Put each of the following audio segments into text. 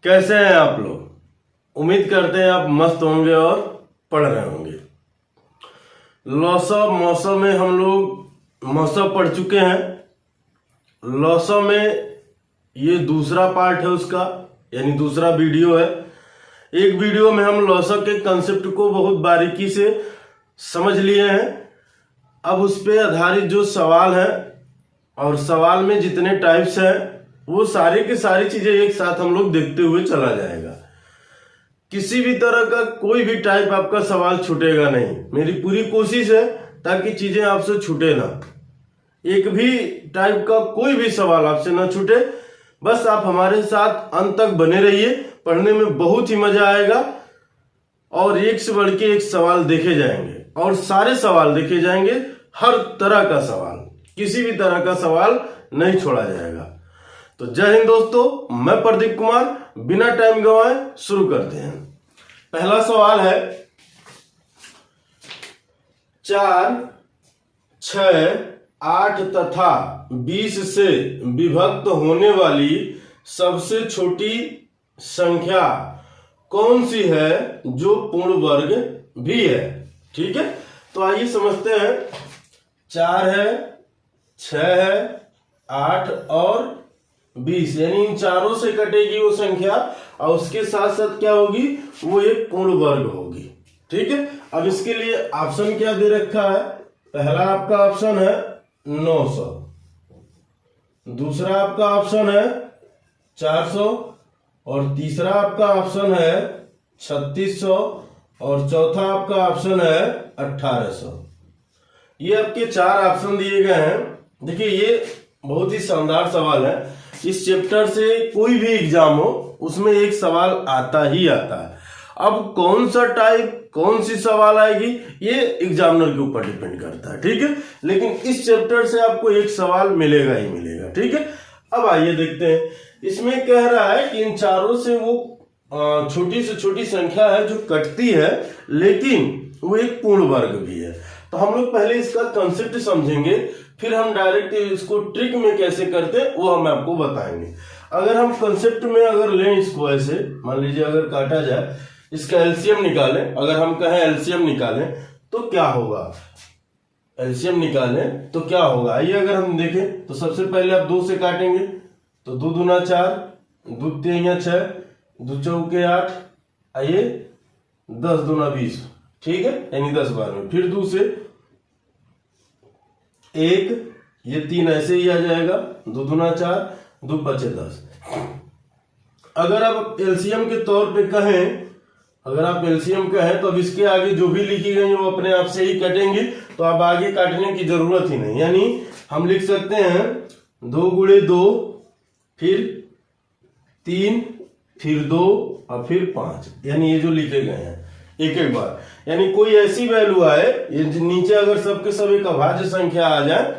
कैसे हैं आप लोग? उम्मीद करते हैं आप मस्त होंगे और पढ़ रहे होंगे। लॉस ऑफ मौसम में हम लोग मौसम पढ़ चुके हैं। लॉसो में ये दूसरा पार्ट है उसका, यानी दूसरा वीडियो है। एक वीडियो में हम लॉसो के कंसेप्ट को बहुत बारीकी से समझ लिए हैं। अब उस पे आधारित जो सवाल है और सवाल में जितने टाइप्स हैं वो सारी की सारी चीजें एक साथ हम लोग देखते हुए चला जाएगा। किसी भी तरह का कोई भी टाइप आपका सवाल छूटेगा नहीं। मेरी पूरी कोशिश है ताकि चीजें आपसे छूटे ना। एक भी टाइप का कोई भी सवाल आपसे ना छूटे। बस आप हमारे साथ अंत तक बने रहिए। पढ़ने में बहुत ही मजा आएगा और एक से बढ़ के एक सवाल देखे जाएंगे और सारे सवाल देखे जाएंगे। हर तरह का सवाल, किसी भी तरह का सवाल नहीं छोड़ा जाएगा। तो जय हिंद दोस्तों, मैं प्रदीप कुमार। बिना टाइम गंवाए शुरू करते हैं। पहला सवाल है 4, 6, 8 तथा 20 से विभक्त होने वाली सबसे छोटी संख्या कौन सी है जो पूर्ण वर्ग भी है। ठीक है, तो आइए समझते हैं। 4 है, 6 है, 8 और 20, यानी इन चारों से कटेगी वो संख्या और उसके साथ साथ क्या होगी, वो एक पूर्ण वर्ग होगी। ठीक है, अब इसके लिए ऑप्शन क्या दे रखा है। पहला आपका ऑप्शन है 900, दूसरा आपका ऑप्शन है 400 और तीसरा आपका ऑप्शन है 3600 और चौथा आपका ऑप्शन है 1800। ये आपके 4 ऑप्शन दिए गए हैं। देखिए, ये बहुत ही शानदार सवाल है। इस चैप्टर से कोई भी एग्जाम हो उसमें एक सवाल आता ही आता है। अब कौन सा टाइप, कौन सी सवाल आएगी, ये एग्जामिनर के ऊपर डिपेंड करता है। ठीक है, लेकिन इस चैप्टर से आपको एक सवाल मिलेगा ही मिलेगा। ठीक है, अब आइए देखते हैं। इसमें कह रहा है कि इन चारों से वो छोटी से छोटी संख्या है जो कटती है, लेकिन वो एक पूर्ण वर्ग भी है। तो हम लोग पहले इसका कंसेप्ट समझेंगे, फिर हम डायरेक्ट इसको ट्रिक में कैसे करते हैं वो हम आपको बताएंगे। अगर हम कंसेप्ट में अगर लें इसको ऐसे, मान लीजिए अगर काटा जाए, इसका एलसीएम निकालें। अगर हम कहें एलसीएम निकालें तो क्या होगा, एलसीएम निकालें तो क्या होगा। आइए अगर हम देखें तो सबसे पहले आप 2 से काटेंगे तो 2 दूना 4, 2 तिया 6, 2 चौके 8, आइए 10 दूना 20। ठीक है, यानी 10 बार में। फिर 2 से 1, ये 3 ऐसे ही आ जाएगा। 2 दूना 4, 2 बचे 10। अगर आप एलसीएम के तौर पे कहें, अगर आप एलसीएम कहें तो अब इसके आगे जो भी लिखी गई है वो अपने आप से ही कटेंगे, तो अब आगे काटने की जरूरत ही नहीं। यानी हम लिख सकते हैं 2 गुणे 2, फिर 3, फिर 2 और फिर 5, यानी ये जो लिखे गए हैं एक एक बार। यानी कोई ऐसी वैल्यू आए, ये नीचे अगर सबके सब एक अभाज्य संख्या आ जाए,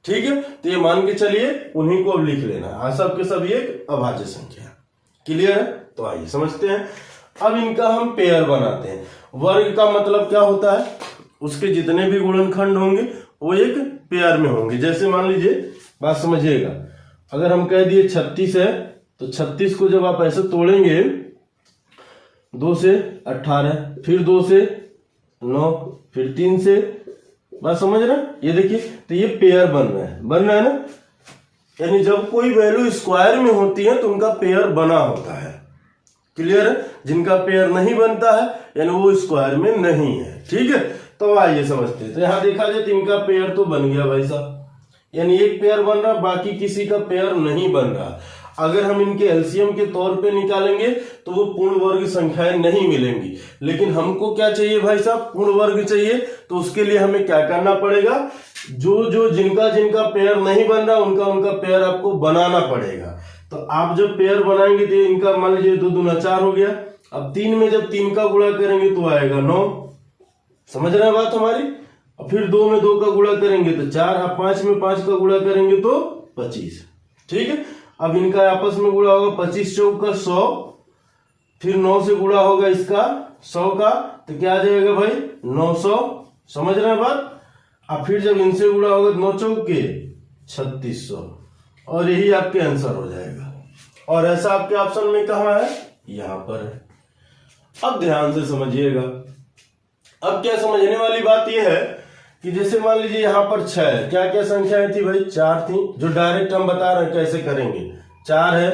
ठीक है, तो ये मान के चलिए उन्हीं को अब लिख लेना है। सबके सब एक अभाज्य संख्या। क्लियर है? तो आइए समझते हैं। अब इनका हम पेयर बनाते हैं। वर्ग का मतलब क्या होता है, उसके जितने भी गुणनखंड होंगे वो एक पेयर में होंगे। जैसे मान लीजिए, बात समझिएगा, अगर हम कह दिए 36 है तो 36 को जब आप ऐसे तोड़ेंगे, 2 से 18, फिर 2 से 9, फिर 3 से, बात समझ रहे हैं? ये देखिए, तो ये पेयर बन रहा है ना। यानी जब कोई वैल्यू स्क्वायर में होती है तो उनका पेयर बना होता है। क्लियर है? जिनका पेयर नहीं बनता है यानी वो स्क्वायर में नहीं है। ठीक है, तो आइए समझते हैं। तो यहां देखा जाए तो इनका पेयर तो बन गया भाई साहब, यानी एक पेयर बन रहा, बाकी किसी का पेयर नहीं बन रहा। अगर हम इनके एलसीएम के तौर पे निकालेंगे तो वो पूर्ण वर्ग संख्याएं नहीं मिलेंगी। लेकिन हमको क्या चाहिए भाई साहब, पूर्ण वर्ग चाहिए। तो उसके लिए हमें क्या करना पड़ेगा, जो जिनका पेयर नहीं बन रहा उनका पेयर आपको बनाना पड़ेगा। तो आप जब पेयर बनाएंगे तो इनका मान लीजिए 2 दूना 4 हो गया। अब 3 में जब 3 का गुणा करेंगे तो आएगा 9। समझ रहे हैं बात हमारी? और फिर 2 में 2 का गुणा करेंगे तो 4, अब 5 में 5 का गुणा करेंगे तो 25। ठीक है, अब इनका आपस में गुणा होगा 25 चौक का 100, फिर 9 से गुणा होगा इसका 100 का, तो क्या आ जाएगा भाई 900। समझ रहे हैं बात? अब फिर जब इनसे गुणा होगा 9 चौक के 3600 और यही आपके आंसर हो जाएगा। और ऐसा आपके ऑप्शन में कहाँ है, यहाँ पर है। अब ध्यान से समझिएगा। अब क्या समझने वाली बात यह है कि जैसे मान लीजिए यहाँ पर 6 है, क्या क्या संख्याएं थी भाई, 4 थी, जो डायरेक्ट हम बता रहे हैं कैसे करेंगे। 4 है,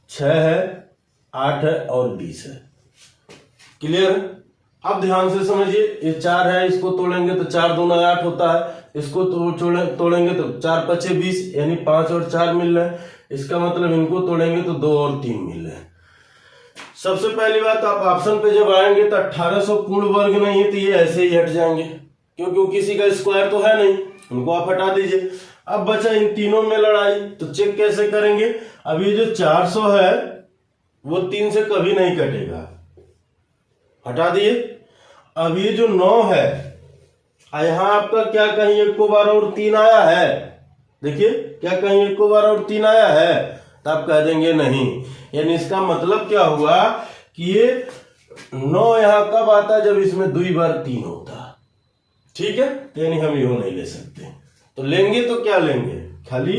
6 है, 8 है और 20 है। क्लियर? अब ध्यान से समझिए, ये 4 है, इसको तोड़ेंगे तो 4 दूना 8 होता है, इसको तोड़ेंगे तो 4 पचे 20, यानी 5 और 4 मिल रहे हैं। इसका मतलब इनको तोड़ेंगे तो 2 और 3 मिल रहे हैं। सबसे पहली बात, आप ऑप्शन पे जब आएंगे तो 1800 पूर्ण वर्ग नहीं है, तो ये ऐसे ही हट जाएंगे, क्योंकि किसी का स्क्वायर तो है नहीं, उनको आप हटा दीजिए। अब बचा इन तीनों में लड़ाई, तो चेक कैसे करेंगे। अब ये जो 400 है वो 3 से कभी नहीं कटेगा, हटा दिए। अब ये जो 9 है, यहां आपका क्या कहीं 1 को 12 और 3 आया है, देखिए क्या कहीं 1 को 12 और 3 आया है, तो आप कह देंगे नहीं। यानी इसका मतलब क्या हुआ कि ये 9 यहां कब आता है, जब इसमें 2 बार 3 होता। ठीक है, यानी हम यो नहीं ले सकते, तो लेंगे तो क्या लेंगे, खाली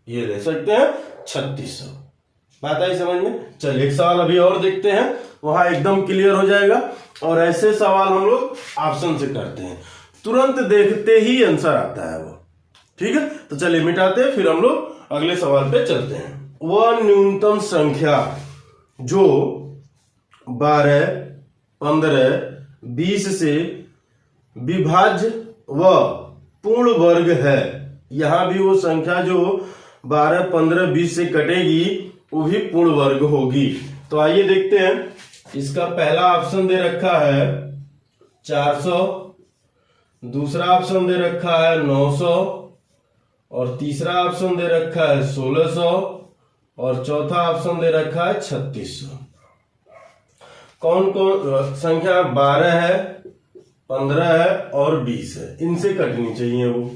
ये ले सकते हैं 3600। बात आई समझ में। चलिए एक सवाल अभी और देखते हैं, वहां एकदम क्लियर हो जाएगा। और ऐसे सवाल हम लोग ऑप्शन से करते हैं, तुरंत देखते ही आंसर आता है वो। ठीक है, तो चलिए मिटाते हैं, फिर हम लोग अगले सवाल पे चलते हैं। वह न्यूनतम संख्या जो 12, 15, 20 से विभाज्य व पूर्ण वर्ग है। यहां भी वो संख्या जो 12, 15, 20 से कटेगी वो भी पूर्ण वर्ग होगी। तो आइए देखते हैं। इसका पहला ऑप्शन दे रखा है 400, दूसरा ऑप्शन दे रखा है 900, और तीसरा ऑप्शन दे रखा है 1600, और चौथा ऑप्शन दे रखा है 3600। कौन कौन संख्या 12 है, 15 है और 20 है, इनसे कटनी चाहिए वो।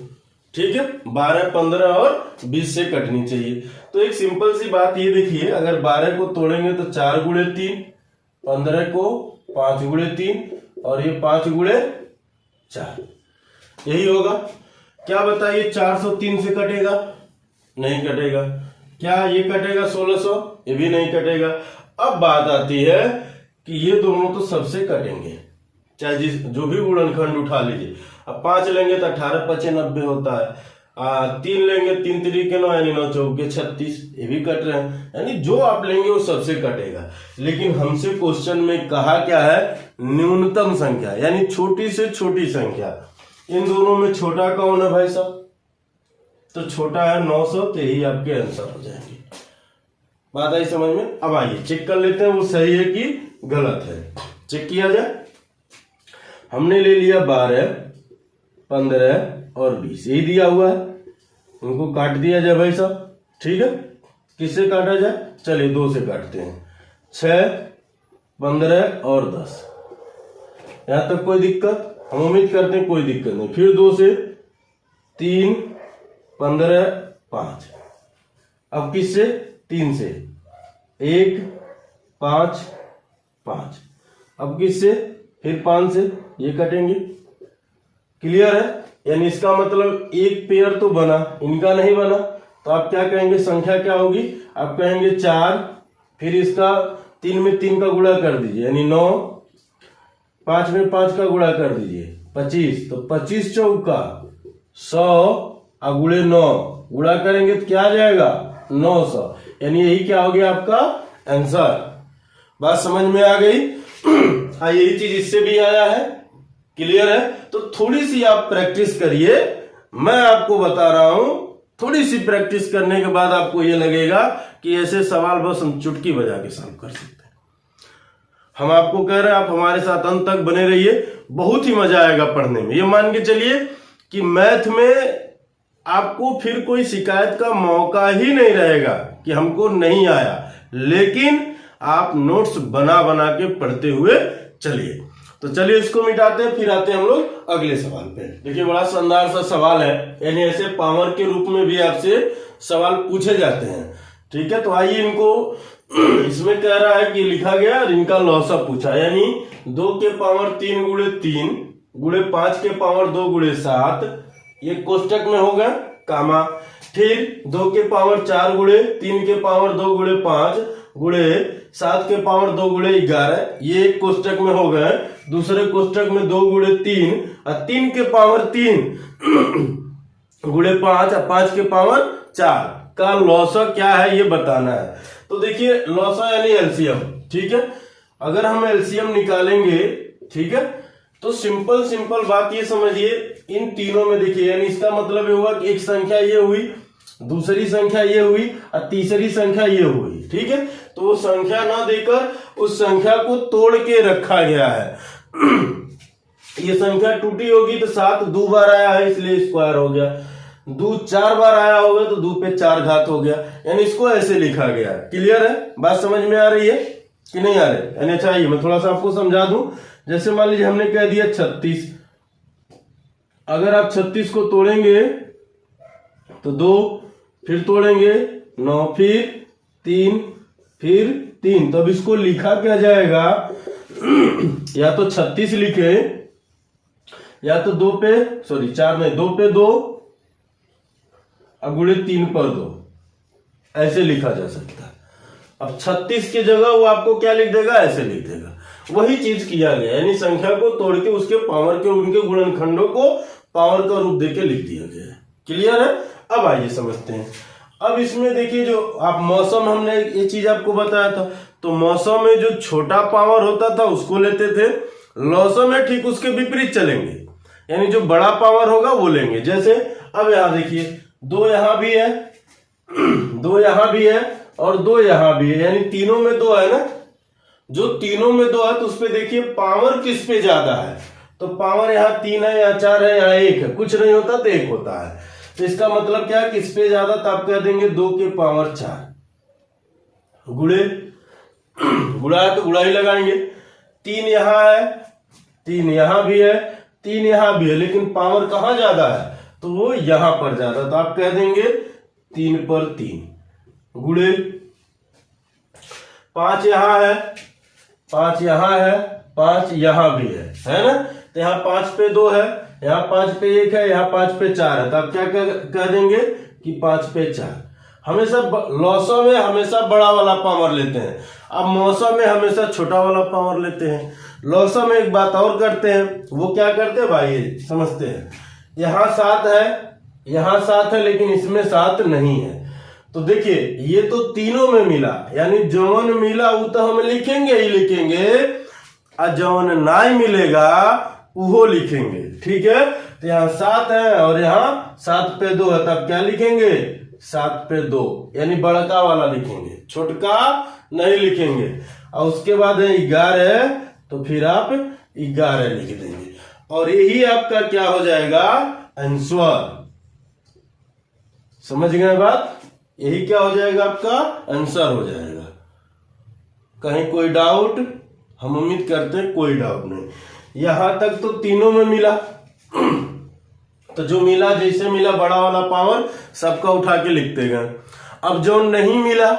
ठीक है, 12, 15 और 20 से कटनी चाहिए। तो एक सिंपल सी बात ये देखिए, अगर 12 को तोड़ेंगे तो 4 गुणे 3, 15 को 5 गुणे 3 और ये 5 गुणे 4, यही होगा। क्या बताइए, 403 से कटेगा? नहीं कटेगा। क्या ये कटेगा 1600? ये भी नहीं कटेगा। अब बात आती है कि ये दोनों तो सबसे कटेंगे, चाहे जिस जो भी गुणनखंड उठा लीजिए। अब 5 लेंगे तो 18 पचे 90 होता है, 3 लेंगे 3 3 9 यानी 9 चौके 36, ये भी कट रहे हैं। यानी जो आप लेंगे वो सबसे कटेगा। लेकिन हमसे क्वेश्चन में कहा क्या है, न्यूनतम संख्या, यानी छोटी से छोटी संख्या। इन दोनों में छोटा कौन है भाई साहब? तो छोटा है 900, तो यही आपके आंसर हो जाएंगे। बात आई समझ में। अब आइए चेक कर लेते हैं वो सही है कि गलत है। चेक किया जाए। हमने ले लिया 12, 15 और 20, यही दिया हुआ है, उनको काट दिया जाए भाई साहब। ठीक है, किससे काटा जाए? चलिए 2 से काटते हैं, 6, 15 और 10। यहां तक कोई दिक्कत? हम उम्मीद करते हैं कोई दिक्कत नहीं। फिर 2 से 3, 15, 5। अब किससे? 3 से 1, 5, 5। अब किससे? फिर 5 से, ये कटेंगे। क्लियर है? यानी इसका मतलब एक पेयर तो बना, इनका नहीं बना। तो आप क्या कहेंगे, संख्या क्या होगी? आप कहेंगे 4, फिर इसका 3 में 3 का गुणा कर दीजिए, यानी 9, 5 में 5 का गुणा कर दीजिए, 25। तो 25 चौका 100 गुणे 9, गुणा करेंगे तो क्या आ जाएगा? 900। यानी यही क्या हो गया आपका आंसर। बात समझ में आ गई? यही चीज इससे भी आया है। क्लियर है? तो थोड़ी सी आप प्रैक्टिस करिए, मैं आपको बता रहा हूं। थोड़ी सी प्रैक्टिस करने के बाद आपको ये लगेगा कि ऐसे सवाल बस हम चुटकी बजा के सॉल्व कर सकते हैं। हम आपको कह रहे हैं आप हमारे साथ अंत तक बने रहिए, बहुत ही मजा आएगा पढ़ने में। ये मान के चलिए कि मैथ में आपको फिर कोई शिकायत का मौका ही नहीं रहेगा कि हमको नहीं आया, लेकिन आप नोट्स बना बना के पढ़ते हुए चलिए। तो चलिए इसको मिटाते हैं, फिर आते हैं हम लोग अगले सवाल पे। देखिए बड़ा शानदार सा सवाल है, यानी ऐसे पावर के रूप में भी आपसे सवाल पूछे जाते हैं। ठीक है, तो आइए इनको, इसमें कह रहा है कि लिखा गया और इनका लौसा पूछा, यानी 2 के पावर 3 गुणे 3 गुणे 5 के पावर 2 गुणे 7, ये कोष्टक में होगा कामा। फिर 2 के पावर 4 गुणे 3 के पावर 2 गुणे 5 गुणे 7 के पावर 2 गुणे 11, ये एक कोष्टक में हो गए। दूसरे कोष्टक में 2 गुणे 3 और 3 के पावर 3 गुणे 5 और 5 के पावर 4 का लॉसा क्या है ये बताना है। तो देखिए लॉसा यानी एलसीएम, ठीक है। अगर हम एलसीएम निकालेंगे, ठीक है, तो सिंपल बात ये समझिए, इन तीनों में देखिए, यानी इसका मतलब ये हुआ कि एक संख्या ये हुई, दूसरी संख्या ये हुई और तीसरी संख्या ये हुई, ठीक है। तो वो संख्या ना देकर उस संख्या को तोड़ के रखा गया है। ये संख्या टूटी होगी तो 7 2 बार आया है इसलिए स्क्वायर हो गया, 2 4 बार आया होगा तो 2 पे 4 घात हो गया, यानी इसको ऐसे लिखा गया। क्लियर है, बात समझ में आ रही है कि नहीं आ रही? यानी अच्छा मैं थोड़ा सा आपको समझा दूं। जैसे मान लीजिए हमने कह दिया 36, अगर आप 36 को तोड़ेंगे तो 2, फिर तोड़ेंगे 9, फिर 3, फिर 3, तो अब इसको लिखा क्या जाएगा? या तो 36 लिखे, या तो 2 पे 2 गुणे 3 पर 2, ऐसे लिखा जा सकता है। अब 36 की जगह वो आपको क्या लिख देगा? ऐसे लिख देगा। वही चीज किया गया, यानी संख्या को तोड़ के उसके पावर के उनके गुणनखंडों को पावर का रूप देके लिख दिया गया है। क्लियर है? अब आइए समझते हैं। अब इसमें देखिए, जो आप मौसम, हमने ये चीज आपको बताया था, तो मौसम में जो छोटा पावर होता था उसको लेते थे, लौसम में ठीक उसके विपरीत चलेंगे, यानी जो बड़ा पावर होगा वो लेंगे। जैसे अब यहां देखिए 2 यहां भी है, 2 यहां भी है और 2 यहां भी है, यानी तीनों में 2 है ना। जो तीनों में 2 है तो उस पे देखिए पावर किस पे ज्यादा है, तो पावर यहाँ 3 है, यहाँ 4 है, यहाँ 1 है, कुछ नहीं होता तो 1 होता है। तो इसका मतलब क्या है, किस पे ज्यादा, तो आप कह देंगे 2 के पावर 4 गुणे, गुणा है तो गुणा ही लगाएंगे। 3 यहां है, 3 यहां भी है, 3 यहां भी है, लेकिन पावर कहां ज्यादा है, तो वो यहां पर ज्यादा, तो आप कह देंगे 3 पर 3 गुणे 5 यहां है, 5 यहां है, 5 यहां भी है ना। तो यहाँ 5 पे 2 है, यहाँ 5 पे 1 है, यहाँ 5 पे 4 है, तो आप क्या कह देंगे कि 5 पे 4। हमेशा लॉसों में हमेशा बड़ा वाला पावर लेते हैं, अब मौसम में हमेशा छोटा वाला पावर लेते हैं। लॉसों में एक बात और करते हैं, वो क्या करते हैं भाई, समझते हैं। यहाँ 7 है, यहाँ 7 है, लेकिन इसमें 7 नहीं है, तो देखिए ये तो तीनों में मिला, यानी जौन मिला वो तो हम लिखेंगे ही लिखेंगे, और जौन ना मिलेगा वो लिखेंगे, ठीक है। तो यहाँ 7 है और यहाँ 7 पे 2 है, तब क्या लिखेंगे? 7 पे 2, यानी बड़का वाला लिखेंगे, छोटका नहीं लिखेंगे। और उसके बाद है 11 है, तो फिर आप 11 लिख देंगे, और यही आपका क्या हो जाएगा? आंसर। समझ गए बात? यही क्या हो जाएगा? आपका आंसर हो जाएगा। कहीं कोई डाउट? हम उम्मीद करते हैं कोई डाउट नहीं। यहां तक तो तीनों में मिला, तो जो मिला, जैसे मिला बड़ा वाला पावर सबका उठा के लिखते गए। अब जो नहीं मिला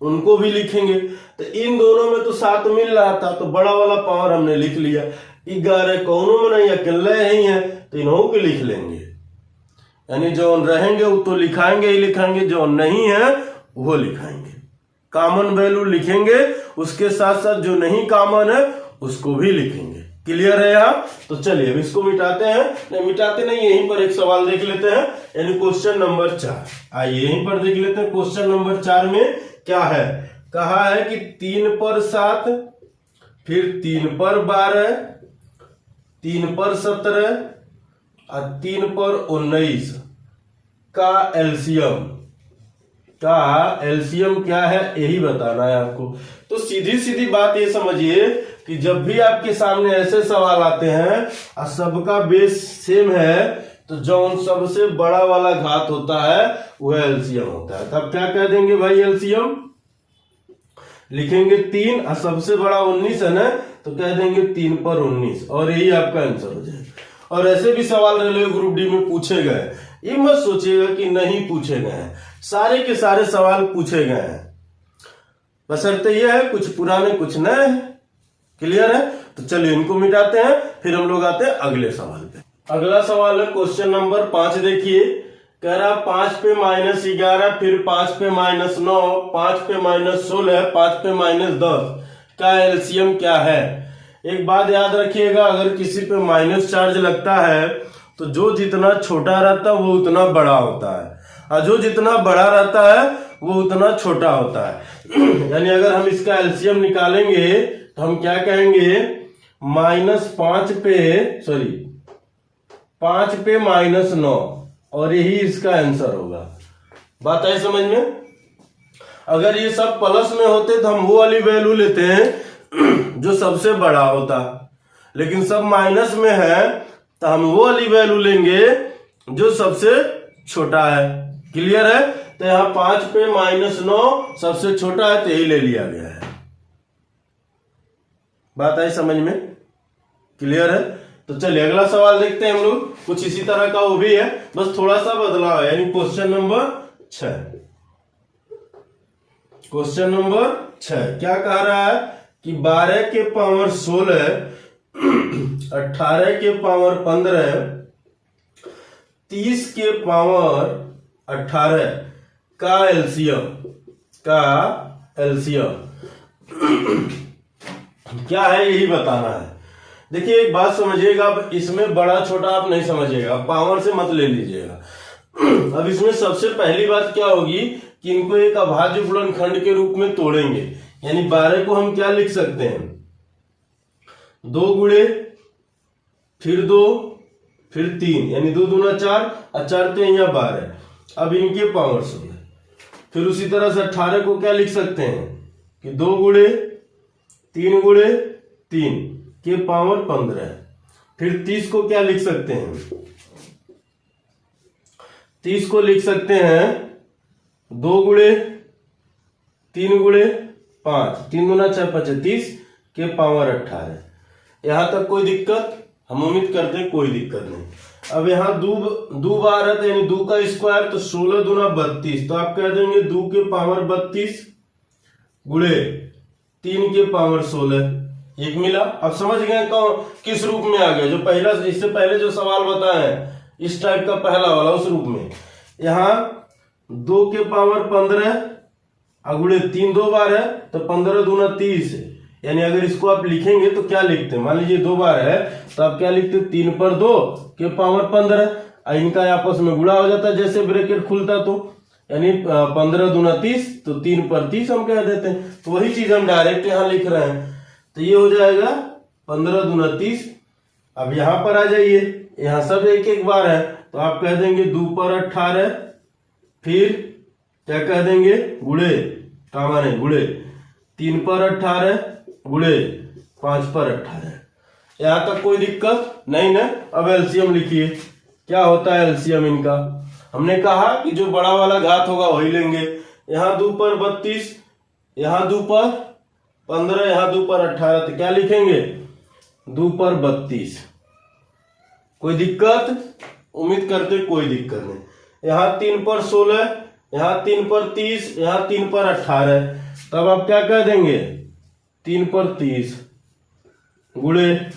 उनको भी लिखेंगे, तो इन दोनों में तो 7 मिल रहा था, तो बड़ा वाला पावर हमने लिख लिया। 11 कौनों में नहीं, अकेले ही है, तो इन्हों के लिख लेंगे, यानी जो रहेंगे वो तो लिखाएंगे ही लिखाएंगे, जो नहीं है वो लिखाएंगे। कॉमन वैल्यू लिखेंगे, उसके साथ साथ जो नहीं कॉमन है उसको भी लिखेंगे। क्लियर है यहाँ? तो चलिए अब इसको मिटाते हैं, नहीं मिटाते नहीं, यहीं पर एक सवाल देख लेते हैं, यानी क्वेश्चन नंबर 4। आइए यहीं पर देख लेते हैं। क्वेश्चन नंबर 4 में क्या है? कहा है कि 3 पर 7, फिर 3 पर 12, 3 पर 17 और 3 पर 19 का एलसीएम क्या है, यही बताना है आपको। तो सीधी सीधी बात ये समझिए कि जब भी आपके सामने ऐसे सवाल आते हैं और सबका बेस सेम है, तो जो सबसे बड़ा वाला घात होता है वह एलसीएम होता है। तब क्या कह देंगे भाई? एलसीएम लिखेंगे 3 और सबसे बड़ा 19 है ना, तो कह देंगे 3 पर 19, और यही आपका आंसर हो जाएगा। और ऐसे भी सवाल रेलवे ग्रुप डी में पूछे गए, ये मत सोचिएगा कि नहीं पूछे गए हैं, सारे के सारे सवाल पूछे गए हैं, बशर्ते यह है कुछ पुराने कुछ नए हैं। क्लियर है? तो चलिए इनको मिटाते हैं, फिर हम लोग आते हैं अगले सवाल पे। अगला सवाल है क्वेश्चन नंबर 5। देखिए कह रहा 5 पे -11, फिर 5 पे -9, 5 पे -16, 5 पे -10 का एलसीएम क्या है। एक बात याद रखिएगा, अगर किसी पे माइनस चार्ज लगता है तो जो जितना छोटा रहता है वो उतना बड़ा होता है, और जो जितना बड़ा रहता है वो उतना छोटा होता है। यानी अगर हम इसका एलसीएम निकालेंगे तो हम क्या कहेंगे, -5 पे -9, और यही इसका आंसर होगा। बात है समझ में। अगर ये सब प्लस में होते तो हम वो वाली वैल्यू लेते हैं जो सबसे बड़ा होता, लेकिन सब माइनस में है तो हम वो वाली वैल्यू लेंगे जो सबसे छोटा है। क्लियर है। तो यहाँ 5 पे -9 सबसे छोटा है तो यही ले लिया गया है। बात आई समझ में। क्लियर है। तो चलिए अगला सवाल देखते हैं हम लोग। कुछ इसी तरह का वो भी है, बस थोड़ा सा बदलाव है। यानी क्वेश्चन नंबर 6। क्वेश्चन नंबर 6 क्या कह रहा है कि 12 के पावर 16, 18 के पावर 15, 30 के पावर 18 का एलसीएम क्या है, यही बताना है। देखिए एक बात समझिएगा, इसमें बड़ा छोटा आप नहीं समझिएगा, पावर से मत ले लीजिएगा। अब इसमें सबसे पहली बात क्या होगी कि इनको एक अभाज्य गुणनखंड के रूप में तोड़ेंगे। यानी 12 को हम क्या लिख सकते हैं, 2 गुणे फिर 2 फिर 3, यानी 2 दूना 4 और 4 तो यहाँ 12। अब इनके पावर 16। फिर उसी तरह से 18 को क्या लिख सकते हैं कि 2 गुणे 3 गुणे 3 के पावर 15। फिर 30 को क्या लिख सकते हैं, 30 को लिख सकते हैं 2 गुणे 3 गुणे 5, 3 दूना 6 5 30 के पावर 18। यहां तक कोई दिक्कत, हम उम्मीद करते हैं कोई दिक्कत नहीं। अब यहाँ 2 बार है तो यानी 2 का स्क्वायर, तो 16 दूना 32, तो आप कह देंगे 2 के पावर 32 गुणे 3 के पावर 16। एक मिला। अब समझ गए किस रूप में आ गया, जो पहला इससे पहले जो सवाल बताए इस टाइप का पहला वाला, उस रूप में। यहाँ 2 के पावर 15 गुणे 3 2 बार है तो 15 दूना 30, यानी अगर इसको आप लिखेंगे तो क्या लिखते हैं, मान लीजिए 2 बार है तो आप क्या लिखते हैं, 3 पर 2 के पावर 15। इनका आपस में गुणा हो जाता है जैसे ब्रैकेट खुलता, तो यानी 15 दूना 30, तो 3 पर 30 हम कह देते हैं। तो वही चीज हम डायरेक्ट यहाँ लिख रहे हैं, तो ये हो जाएगा 15 दूना 30। अब यहां पर आ जाइए, यहां सब एक एक बार है तो आप कह देंगे 2 पर 18, फिर क्या कह देंगे गुणे, कामा नहीं गुणे 3 पर 18 गुणे 5 पर 18। यहां तक कोई दिक्कत नहीं ना। अब एलसीएम लिखिए, क्या होता है एलसीएम इनका। हमने कहा कि जो बड़ा वाला घात होगा वही लेंगे। यहाँ 2 पर 32, यहाँ 2 पर 15, यहाँ 2 पर 18, तो क्या लिखेंगे 2 पर 32। कोई दिक्कत, उम्मीद करते कोई दिक्कत नहीं। यहाँ 3 पर 16, यहाँ 3 पर 30, यहाँ 3 पर 18, तब आप क्या कह देंगे 3 पर 30 गुणे,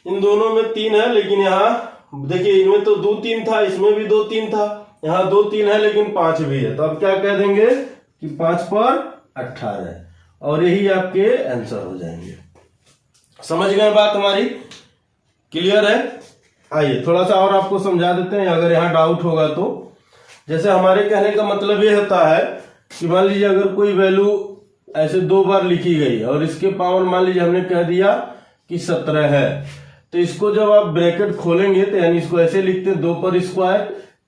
इन दोनों में 3 है लेकिन यहाँ देखिए इनमें तो 2 3 था, इसमें भी 2 3 था, यहाँ 2 3 है लेकिन 5 भी है, तो अब क्या कह देंगे कि 5 पर 18, और यही आपके आंसर हो जाएंगे। समझ गए बात हमारी। क्लियर है। आइए थोड़ा सा और आपको समझा देते हैं अगर यहाँ डाउट होगा तो। जैसे हमारे कहने का मतलब ये होता है कि मान लीजिए अगर कोई वैल्यू ऐसे 2 बार लिखी गई और इसके पावर मान लीजिए हमने कह दिया कि 17 है, तो इसको जब आप ब्रैकेट खोलेंगे तो यानी इसको ऐसे लिखते हैं 2 पर स्क्वायर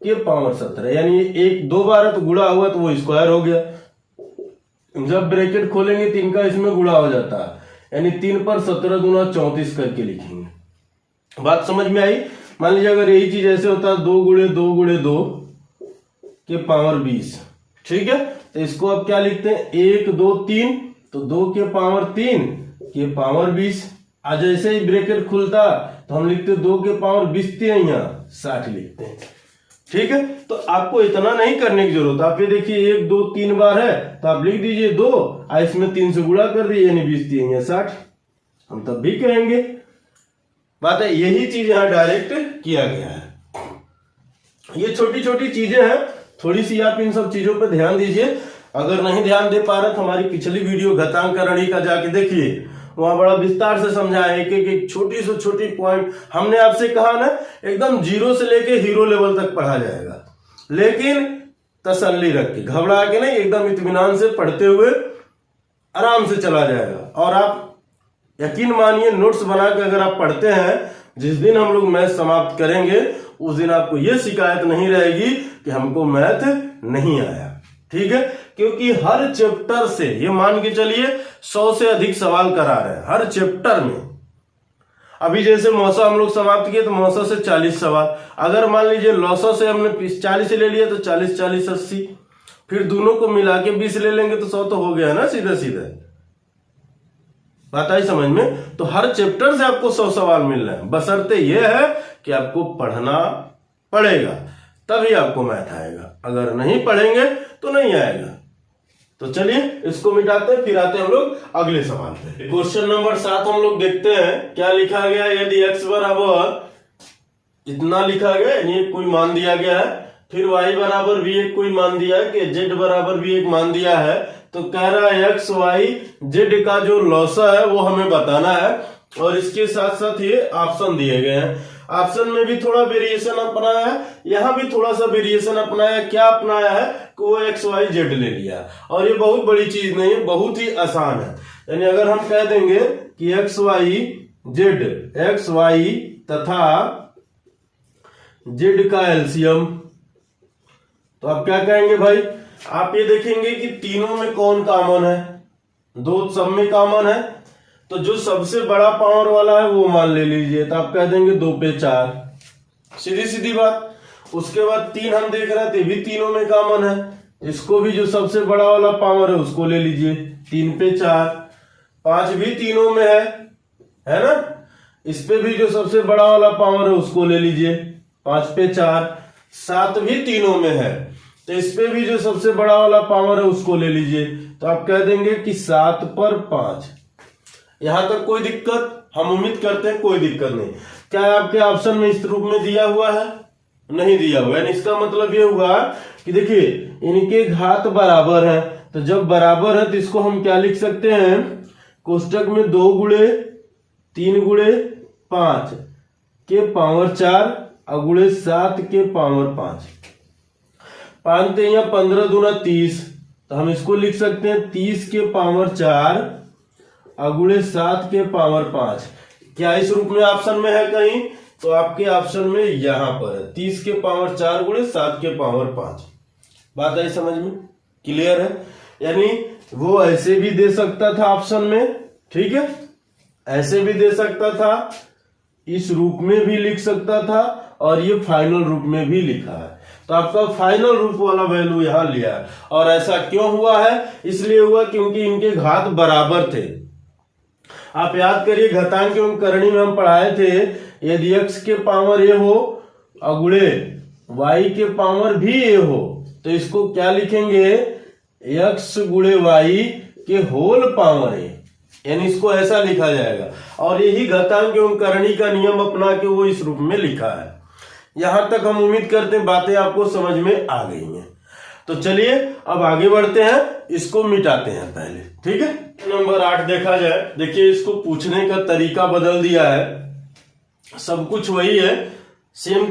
के पावर 17, यानी एक 2 बार है तो गुणा हुआ तो वो स्क्वायर हो गया। जब ब्रैकेट खोलेंगे तो इनका इसमें गुणा हो जाता है, यानी 3 पर 17 दूना 34 करके लिखेंगे। बात समझ में आई। मान लीजिए अगर यही चीज ऐसे होता है 2 गुणे 2 गुणे 2 के पावर 20, ठीक है, तो इसको अब क्या लिखते हैं 1 2 3, तो 2 के पावर 3 के पावर 20। आज जैसे ही ब्रैकेट खुलता तो हम लिखते 2 के पावर 20 यहाँ 60 लिखते हैं। ठीक है, तो आपको इतना नहीं करने की जरूरत। आप ये देखिए 1 2 3 बार है तो आप लिख दीजिए 2, इसमें 3 से गुणा कर दीजिए यानी 20 यहाँ 60, हम तब भी कहेंगे। बात है यही चीज यहाँ डायरेक्ट किया गया है। ये छोटी छोटी चीजें हैं, थोड़ी सी आप इन सब चीजों पर ध्यान दीजिए। अगर नहीं ध्यान दे पा रहे तो हमारी पिछली वीडियो घातांकरण का जाके देखिए, वहां बड़ा विस्तार से समझाया है कि छोटी से छोटी पॉइंट हमने आपसे कहा ना, एकदम जीरो से लेके हीरो लेवल तक पढ़ा जाएगा, लेकिन तसल्ली रख के, घबरा के नहीं, एकदम इत्मीनान से पढ़ते हुए आराम से चला जाएगा। और आप यकीन मानिए, नोट्स बना के अगर आप पढ़ते हैं, जिस दिन हम लोग मैथ समाप्त करेंगे उस दिन आपको यह शिकायत नहीं रहेगी कि हमको मैथ नहीं आया। ठीक है, क्योंकि हर चैप्टर से ये मान के चलिए 100 से अधिक सवाल करा रहे हैं हर चैप्टर में। अभी जैसे मौसा हम लोग समाप्त किए तो मौसा से 40 सवाल, अगर मान लीजिए लौसा से हमने 40 ले लिया तो 40 40 80, फिर दोनों को मिला के 20 ले लेंगे तो 100 तो हो गया ना, सीधे सीधे बात आई समझ में। तो हर चैप्टर से आपको 100 सवाल मिल रहे हैं, बशर्ते यह है कि आपको पढ़ना पड़ेगा, तभी आपको मैथ आएगा। अगर नहीं पढ़ेंगे तो नहीं आएगा। तो चलिए इसको मिटाते हैं, फिर आते हैं हम लोग अगले सवाल पे। क्वेश्चन नंबर 7 हम लोग देखते हैं क्या लिखा गया। यदि x बराबर इतना लिखा गया, यानी कोई मान दिया गया है, फिर y बराबर भी एक कोई मान दिया है, कि z बराबर भी एक मान दिया है, तो कह रहा है x y z का जो लौसा है वो हमें बताना है। और इसके साथ साथ ये ऑप्शन दिए गए हैं। ऑप्शन में भी थोड़ा वेरिएशन अपनाया है, यहां भी थोड़ा सा वेरिएशन अपनाया। क्या अपनाया है कि वो एक्स वाई जेड ले लिया, और ये बहुत बड़ी चीज नहीं है, बहुत ही आसान है। यानी अगर हम कह देंगे कि x y z, x y तथा जेड का एलसीएम, तो आप क्या कहेंगे भाई, आप ये देखेंगे कि तीनों में कौन कॉमन है, दो सब में कॉमन है, तो जो सबसे बड़ा पावर वाला है वो मान ले लीजिए, तो आप कह देंगे 2 पे 4, सीधी सीधी बात। उसके बाद 3 हम देख रहे थे, भी तीनों में कॉमन है, इसको भी जो सबसे बड़ा वाला पावर है उसको ले लीजिए, 3 पे 4। 5 भी तीनों में है ना, इस पे भी जो सबसे बड़ा वाला पावर है उसको ले लीजिए, 5 पे 4। 7 भी तीनों में है, तो इस पे भी जो सबसे बड़ा वाला पावर है उसको ले लीजिए, तो आप कह देंगे कि 7 पर 5। यहां तक कोई दिक्कत? हम उम्मीद करते हैं कोई दिक्कत नहीं। क्या आपके ऑप्शन में इस रूप में दिया हुआ है? नहीं दिया हुआ है। इसका मतलब ये हुआ कि देखिए इनके घात बराबर है, तो जब बराबर है तो इसको हम क्या लिख सकते हैं, कोष्टक में 2 गुणे 3 गुणे 5 के पावर 4 और गुणे 7 के पावर 5। 5 या 15 दूना 30, तो हम इसको लिख सकते हैं 30 के पावर 4 अगुणे 7 के पावर 5। क्या इस रूप में ऑप्शन में है कहीं? तो आपके ऑप्शन में यहां पर है 30 के पावर 4 गुणे 7 के पावर 5। बात आई समझ में? क्लियर है? यानी वो ऐसे भी दे सकता था ऑप्शन में, ठीक है, ऐसे भी दे सकता था, इस रूप में भी लिख सकता था, और ये फाइनल रूप में भी लिखा है। तो आपका फाइनल रूप वाला वैल्यू यहां लिया है। और ऐसा क्यों हुआ है? इसलिए हुआ क्योंकि इनके घात बराबर थे। आप याद करिए घातांक एवं करणी में हम पढ़ाए थे, यदि x के पावर a हो अगुणे y के पावर भी a हो, तो इसको क्या लिखेंगे, x गुणे y के होल पावर a, यानी इसको ऐसा लिखा जाएगा। और यही घातांक एवं करणी का नियम अपना के वो इस रूप में लिखा है। यहां तक हम उम्मीद करते हैं बातें आपको समझ में आ गई हैं। तो चलिए अब आगे बढ़ते हैं, इसको मिटाते हैं पहले, ठीक है। नंबर 8 देखा जाए, देखिए इसको पूछने का तरीका बदल दिया है, सब कुछ वही है, सेम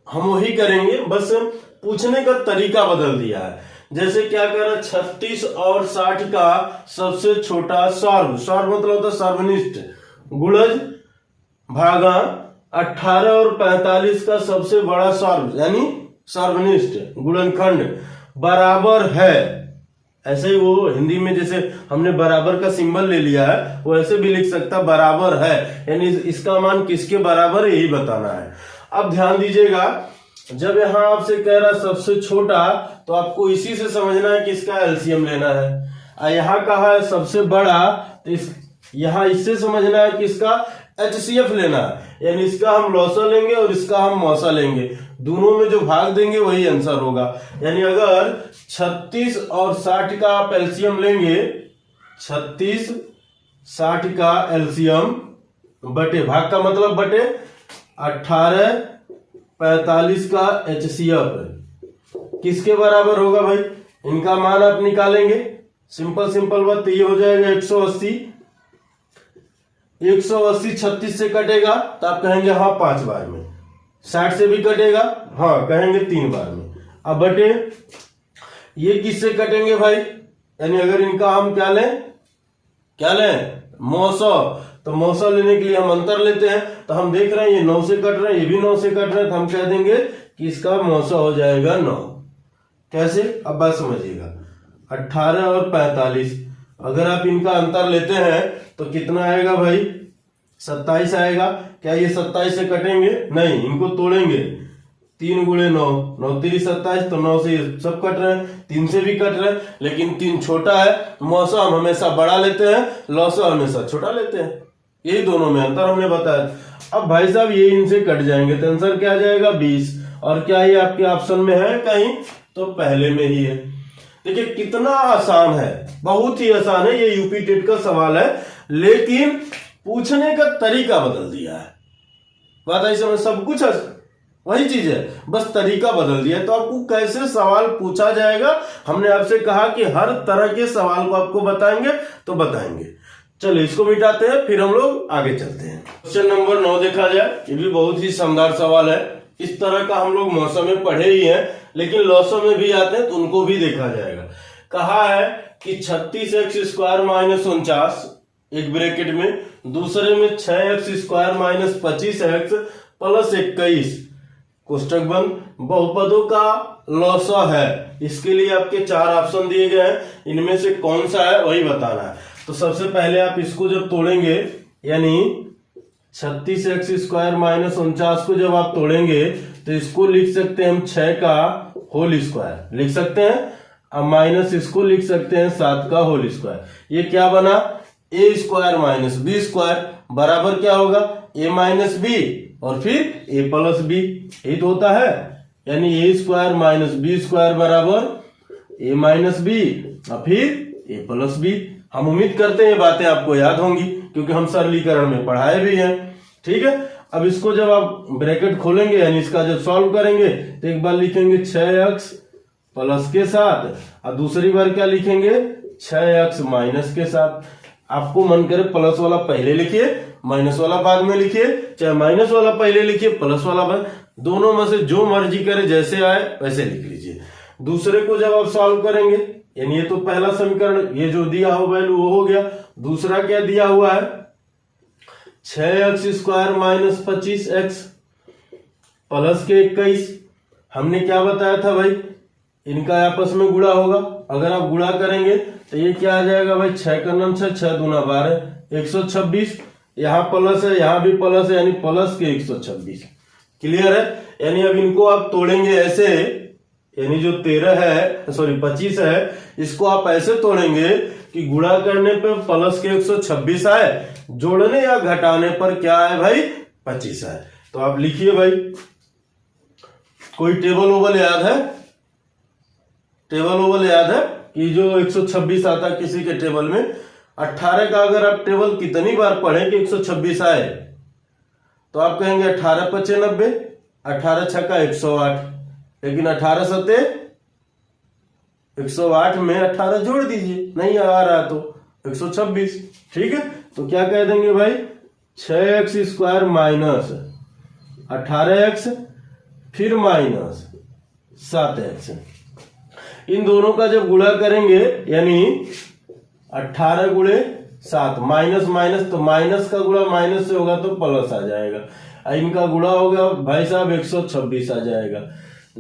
हम वही करेंगे, बस पूछने का तरीका बदल दिया है। जैसे क्या कर रहा है, 36 और 60 का सबसे छोटा सर्व, सर्व मतलब होता है सर्वनिष्ठ, गुणज भागा 18 और 45 का सबसे बड़ा सर्व यानी सर्वनिष्ठ गुणनखंड बराबर है। ऐसे ही वो हिंदी में जैसे हमने बराबर का सिंबल ले लिया है, वो ऐसे भी लिख सकता बराबर है, यानी इसका मान किसके बराबर है यही बताना है। अब ध्यान दीजिएगा, जब यहां आपसे कह रहा सबसे छोटा, तो आपको इसी से समझना है कि इसका एलसीएम लेना है। यहां कहा है सबसे बड़ा, तो यहां इससे समझना है कि इसका एचसीएफ लेना है, यानी इसका हम लौसा लेंगे और इसका हम मौसा लेंगे, दोनों में जो भाग देंगे वही आंसर होगा। यानी अगर 36 और 60 का आप एलसीएम लेंगे, 36 60 का एलसीएम बटे, भाग का मतलब बटे 18 45 का HCF किसके बराबर होगा भाई? इनका मान आप निकालेंगे, सिंपल बात। तो ये हो जाएगा 180 36 से कटेगा तो आप कहेंगे हाँ 5 बार में। 60 से भी कटेगा, हाँ कहेंगे 3 बार में। अब बटे ये किससे कटेंगे भाई? यानी अगर इनका हम क्या लें मौसा, तो मौसा लेने के लिए हम अंतर लेते हैं। तो हम देख रहे हैं ये 9 से कट रहे हैं, ये भी 9 से कट रहे हैं, तो हम कह देंगे कि इसका मौसा हो जाएगा 9। कैसे? अब बात समझिएगा। 18 और 45 अगर आप इनका अंतर लेते हैं तो कितना आएगा भाई? 27 आएगा। क्या ये 27 से कटेंगे? नहीं, इनको तोड़ेंगे। 3 गुणे 9, 9 3 27, तो 9 से ये सब कट रहे हैं, 3 से भी कट रहे हैं, लेकिन 3 छोटा है। मौसा हम हमेशा बड़ा लेते हैं, लौसा हमेशा छोटा लेते हैं। यही दोनों में अंतर हमने बताया। अब भाई साहब ये इनसे कट जाएंगे तो आंसर क्या आ जाएगा? 20। और क्या ये आपके ऑप्शन में है कहीं? तो पहले में ही है। देखिए कितना आसान है, बहुत ही आसान है। ये यूपी टेट का सवाल है, लेकिन पूछने का तरीका बदल दिया है। बात ऐसे में सब कुछ वही चीज है, बस तरीका बदल दिया है। तो आपको कैसे सवाल पूछा जाएगा, हमने आपसे कहा कि हर तरह के सवाल को आपको बताएंगे, तो बताएंगे। चलो इसको मिटाते हैं, फिर हम लोग आगे चलते हैं। क्वेश्चन नंबर 9 देखा जाए। ये भी बहुत ही शानदार सवाल है। इस तरह का हम लोग मौसम में पढ़े ही हैं, लेकिन लौसम में भी आते हैं तो उनको भी देखा जाएगा। कहा है कि 36x² - 49 एक ब्रैकेट में, दूसरे में 6x² - 25x + 21 कोष्टक बंद बहुपदों का लौसा है। इसके लिए आपके 4 ऑप्शन दिए गए हैं, इनमें से कौन सा है वही बताना है। तो सबसे पहले आप इसको जब तोड़ेंगे, यानी 36x² - 49 को जब आप तोड़ेंगे तो इसको लिख सकते हैं हम 6 का होल स्क्वायर लिख सकते हैं, अब माइनस इसको लिख सकते हैं 7 का होल स्क्वायर। ये क्या बना? a² - b² बराबर क्या होगा? a - b और फिर a + b। यही तो होता है, यानी a² - b² बराबर a - b और फिर a + b। हम उम्मीद करते हैं ये बातें आपको याद होंगी, क्योंकि हम सरलीकरण में पढ़ाए भी हैं। ठीक है, अब इसको जब आप ब्रैकेट खोलेंगे, यानी इसका जब सॉल्व करेंगे, तो एक बार लिखेंगे 6x प्लस के साथ, और दूसरी बार क्या लिखेंगे? 6x माइनस के साथ। आपको मन करे प्लस वाला पहले लिखिए, माइनस वाला बाद में लिखिए, चाहे माइनस वाला पहले लिखिए, प्लस वाला बाद, दोनों में से जो मर्जी करे, जैसे आए वैसे लिख लीजिए। दूसरे को जब आप सॉल्व करेंगे, यानी ये तो पहला समीकरण, ये जो दिया हो वैल्यू वो हो गया। दूसरा क्या दिया हुआ है? 6x² - 25x प्लस के 21। हमने क्या बताया था भाई? इनका आपस में गुणा होगा। अगर आप गुणा करेंगे तो ये क्या आ जाएगा भाई? 6 का 9 6, 6 दूना 12, 126। यहाँ प्लस है, यहाँ भी प्लस है, यानी प्लस के 126। क्लियर है? यानी अब इनको आप तोड़ेंगे ऐसे, यानी जो 25 है, इसको आप ऐसे तोड़ेंगे कि गुणा करने पे प्लस के 126 आए, जोड़ने या घटाने पर क्या आए भाई? 25 आए। तो आप लिखिए भाई, कोई टेबल ओबल याद है? टेबल ओबल याद है कि जो 126 आता किसी के टेबल में, 18 का अगर आप टेबल कितनी बार पढ़े कि 126 आए, तो आप कहेंगे 18 × 5 = 90, 18 × 6 = 108, लेकिन 18 × 7 = 108 में 18 जोड़ दीजिए, नहीं आ रहा तो 126। ठीक है, तो क्या कह देंगे भाई? 6x² - 18x फिर माइनस 7x। इन दोनों का जब गुणा करेंगे, यानी 18 × 7 माइनस माइनस, तो माइनस का गुणा माइनस से होगा तो प्लस आ जाएगा। इनका गुणा होगा भाई साहब 126 आ जाएगा।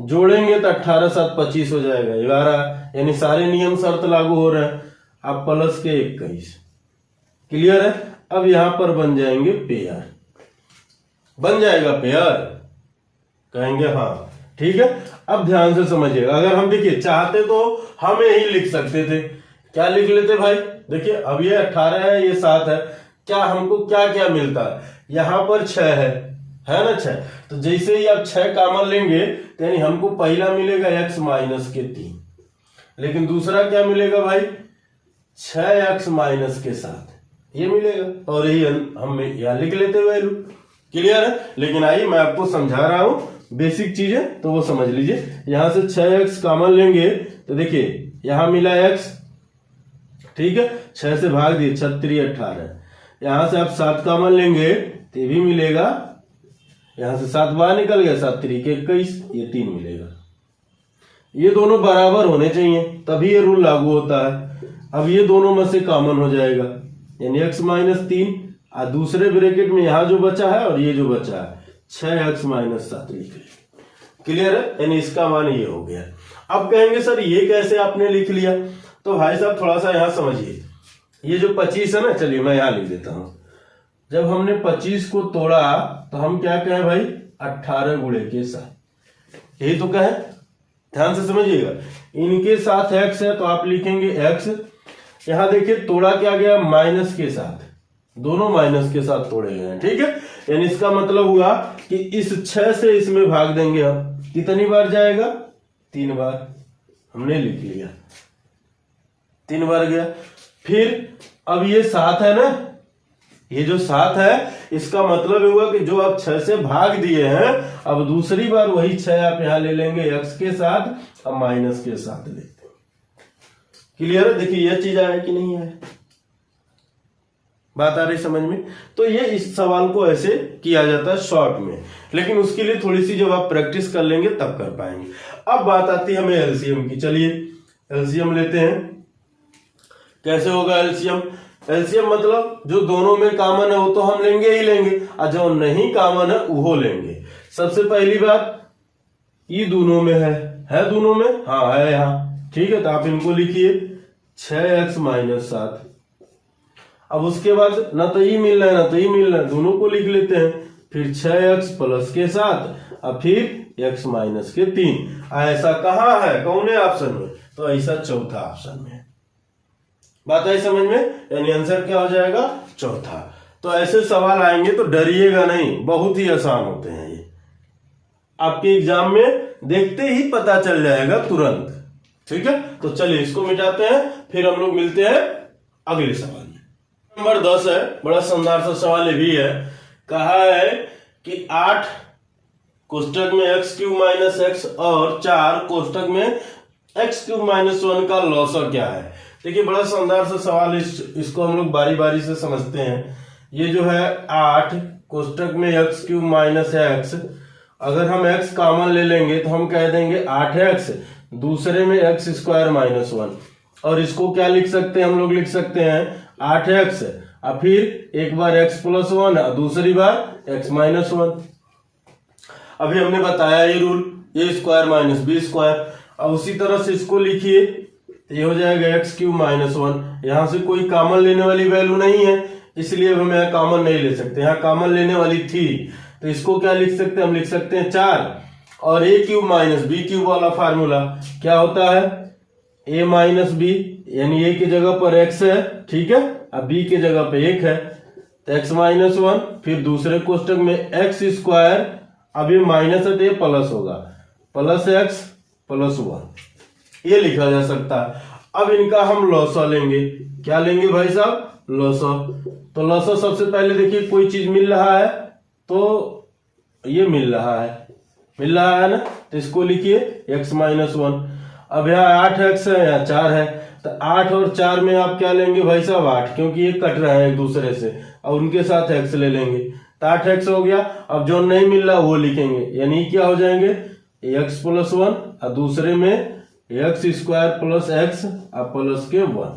जोड़ेंगे तो 18 × 7 = 25 हो जाएगा, 11, यानी सारे नियम शर्त लागू हो रहे हैं। अब प्लस के 21। क्लियर है? अब यहां पर बन जाएंगे पेयर, बन जाएगा पेयर, कहेंगे हाँ। ठीक है, अब ध्यान से समझिएगा। अगर हम देखिए चाहते तो हम यही लिख सकते थे। क्या लिख लेते भाई? देखिए अब ये 18 है, ये 7 है, क्या हमको क्या क्या मिलता है? यहाँ पर 6 है ना 6, तो जैसे ही आप 6 कॉमन लेंगे, तो यानी हमको पहला मिलेगा x - के 3, लेकिन दूसरा क्या मिलेगा भाई? 6x - के 7, ये मिलेगा, और यही हम यहाँ लिख लेते वैल्यू। क्लियर है? लेकिन आइए मैं आपको समझा रहा हूं बेसिक चीज है तो वो समझ लीजिए। यहां से 6x कॉमन लेंगे तो देखिए यहां मिला x, ठीक है, 6 से भाग दिए 6 3 18। यहां से आप 7 कॉमन लेंगे तो ये भी मिलेगा, यहां से 7 बाहर निकल गया, 7 3 21, ये 3 मिलेगा। ये दोनों बराबर होने चाहिए तभी ये रूल लागू होता है। अब ये दोनों में से कॉमन हो जाएगा यानी x माइनस 3, और दूसरे ब्रैकेट में यहां जो बचा है और ये जो बचा है 6x माइनस 7 लिख लिया। क्लियर है, यानी इसका मान ये हो गया। अब कहेंगे सर ये कैसे आपने लिख लिया, तो भाई साहब थोड़ा सा यहां समझिए। ये जो 25 है ना, चलिए मैं यहां लिख देता हूं। जब हमने 25 को तोड़ा तो हम क्या कहें भाई, 18 गुणे के साथ, यही तो कहें, ध्यान से समझिएगा। इनके साथ x है तो आप लिखेंगे x। यहां देखिए तोड़ा क्या गया, माइनस के साथ, दोनों माइनस के साथ तोड़े गए हैं, ठीक है। यानी इसका मतलब हुआ कि इस 6 से इसमें भाग देंगे हम, कितनी बार जाएगा, 3 बार, हमने लिख लिया 3 बार गया। फिर अब ये 7 है ना, ये जो 7 है इसका मतलब हुआ कि जो आप 6 से भाग दिए हैं, अब दूसरी बार वही 6 आप यहां ले लेंगे x के साथ, अब माइनस के साथ लेते हैं। क्लियर है, देखिए यह चीज आया कि नहीं है, बात आ रही समझ में। तो ये इस सवाल को ऐसे किया जाता है शॉर्ट में, लेकिन उसके लिए थोड़ी सी जब आप प्रैक्टिस कर लेंगे तब कर पाएंगे। अब बात आती है हमें एलसीएम की। चलिए एलसीएम लेते हैं। कैसे होगा एलसीएम, एलसीएम मतलब जो दोनों में कॉमन है वो तो हम लेंगे ही लेंगे, और जो नहीं कॉमन है वो लेंगे। सबसे पहली बात, ये दोनों में है दोनों में, हाँ है यहाँ, ठीक है, तो आप इनको लिखिए 6x माइनस 7। अब उसके बाद ना तो ये मिल रहा है ना तो ये मिल रहा है, दोनों को लिख लेते हैं। फिर 6x प्लस के 7 और फिर x माइनस के 3। ऐसा कहाँ है, कौन है ऑप्शन में, तो ऐसा चौथा ऑप्शन में। बात आई समझ में, यानी आंसर क्या हो जाएगा, चौथा। तो ऐसे सवाल आएंगे तो डरिएगा नहीं, बहुत ही आसान होते हैं ये, आपके एग्जाम में देखते ही पता चल जाएगा तुरंत, ठीक है। तो चलिए इसको मिटाते हैं, फिर हम लोग मिलते हैं अगले सवाल में। नंबर 10 है, बड़ा शानदार सा सवाल ये भी है। कहा है कि 8 कोष्टक में x क्यूब माइनस x और 4 कोष्टक में x क्यूब माइनस 1 का लॉसर क्या है। देखिए बड़ा शानदार सा सवाल, इसको हम लोग बारी बारी से समझते हैं। ये जो है 8 कोष्टक में x क्यूब माइनस x, अगर हम x कॉमन ले लेंगे तो हम कह देंगे 8x, दूसरे में x स्क्वायर माइनस 1, और इसको क्या लिख सकते हैं, हम लोग लिख सकते हैं 8x और फिर एक बार x प्लस 1 और दूसरी बार x माइनस 1। अभी हमने बताया ये rule, a square minus b square. अब उसी तरह से इसको लिखिए, ये हो जाएगा x क्यूब माइनस 1। यहां से कोई कॉमन लेने वाली वैल्यू नहीं है, इसलिए हम यहाँ कॉमन नहीं ले सकते, यहाँ कॉमन लेने वाली थी, तो इसको क्या लिख सकते हैं, हम लिख सकते हैं 4 और a cube minus b cube वाला फार्मूला क्या होता है, a माइनस बी, यानी a की जगह पर x है, ठीक है, अब b की जगह पे 1 है, तो x माइनस 1, फिर दूसरे कोष्टक में x स्क्वायर, अब ये माइनस है तो ये प्लस होगा, प्लस x प्लस 1, ये लिखा जा सकता है। अब इनका हम लॉसा लेंगे, क्या लेंगे भाई साहब, लॉसा। तो लॉसा सबसे पहले देखिए कोई चीज मिल रहा है तो ये मिल रहा है ना, तो इसको लिखिए x माइनस 1। अब यहाँ 8x है, यहाँ 4 है, तो 8 और 4 में आप क्या लेंगे भाई साहब 8, क्योंकि ये कट रहे हैं एक दूसरे से, और उनके साथ x ले लेंगे, तो 8x हो गया। अब जो नहीं मिल रहा वो लिखेंगे, यानी क्या हो जाएंगे x प्लस 1 और दूसरे में x स्क्वायर प्लस x और प्लस के 1,